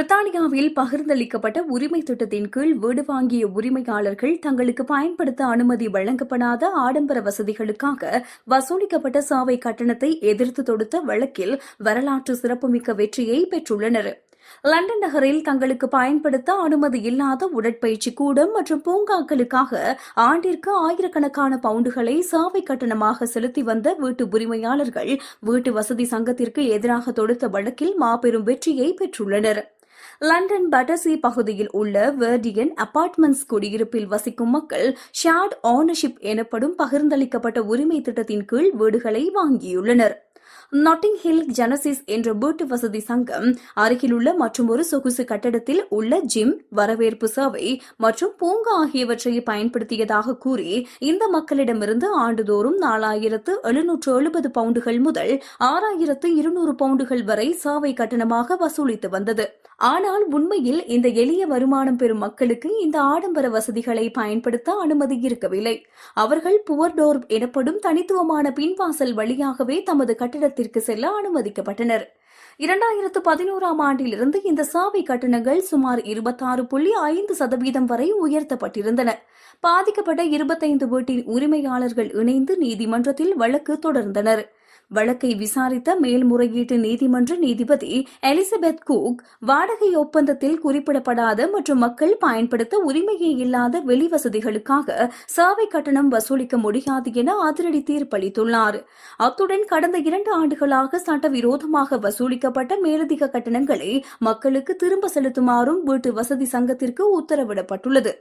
பிரித்தானியாவில் பகிர்ந்தளிக்கப்பட்ட உரிமை திட்டத்தின் கீழ் வீடு வாங்கிய உரிமையாளர்கள் தங்களுக்கு பயன்படுத்த அனுமதி வழங்கப்படாத ஆடம்பர வசதிகளுக்காக வசூலிக்கப்பட்ட சாவை கட்டணத்தை எதிர்த்து தொடுத்த வழக்கில் வரலாற்று சிறப்புமிக்க வெற்றியை பெற்றுள்ளனர். லண்டன் நகரில் தங்களுக்கு பயன்படுத்த அனுமதி இல்லாத உடற்பயிற்சி கூடம் மற்றும் பூங்காக்களுக்காக ஆண்டிற்கு ஆயிரக்கணக்கான பவுண்டுகளை சாவை கட்டணமாக செலுத்தி வந்த வீட்டு உரிமையாளர்கள் வீட்டு வசதி சங்கத்திற்கு எதிராக தொடுத்த வழக்கில் மாபெரும் வெற்றியை பெற்றுள்ளனர். லண்டன் பட்டர்சி பகுதியில் உள்ள வெர்டியன் அபார்ட்மெண்ட்ஸ் குடியிருப்பில் வசிக்கும் மக்கள் ஷேர்ட் ஓனர்ஷிப் எனப்படும் பகிர்ந்தளிக்கப்பட்ட உரிமை திட்டத்தின் கீழ் வீடுகளை வாங்கியுள்ளனர். நாட்டிங் ஹில் ஜெனசிஸ் என்ற வீட்டு வசதி சங்கம் அருகிலுள்ள மற்றொரு சொகுசு கட்டடத்தில் உள்ள ஜிம், வரவேற்பு சேவை மற்றும் பூங்கா ஆகியவற்றை பயன்படுத்தியதாக கூறி இந்த மக்களிடமிருந்து ஆண்டுதோறும் 4770 பவுண்டுகள் முதல் 6200 பவுண்டுகள் வரை சாவை கட்டணமாக வசூலித்து வந்தது. ஆனால் உண்மையில் இந்த எளிய வருமானம் பெறும் மக்களுக்கு இந்த ஆடம்பர வசதிகளை பயன்படுத்த அனுமதி இருக்கவில்லை. அவர்கள் புவர் டோர் எனப்படும் தனித்துவமான பின்வாசல் வழியாகவே தமது கட்டிடத்திற்கு செல்ல அனுமதிக்கப்பட்டனர். 2011ஆம் ஆண்டிலிருந்து இந்த சாவை கட்டணங்கள் சுமார் 26.5% வரை உயர்த்தப்பட்டிருந்தன. பாதிக்கப்பட்ட 25 வீட்டின் உரிமையாளர்கள் இணைந்து நீதிமன்றத்தில் வழக்கு தொடர்ந்தனர். வழக்கை விசாரித்த மேல்முறையீட்டு நீதிமன்ற நீதிபதி எலிசபெத் கூக் வாடகை ஒப்பந்தத்தில் குறிப்பிடப்படாத மற்றும் மக்கள் பயன்படுத்த உரிமையே இல்லாத வெளிவசதிகளுக்காக சேவை கட்டணம் வசூலிக்க முடியாது என அதிரடி தீர்ப்பளித்துள்ளார். அத்துடன் கடந்த 2 ஆண்டுகளாக சட்டவிரோதமாக வசூலிக்கப்பட்ட மேலதிக கட்டணங்களை மக்களுக்கு திரும்ப செலுத்துமாறும் வீட்டு வசதி சங்கத்திற்கு உத்தரவிடப்பட்டுள்ளது.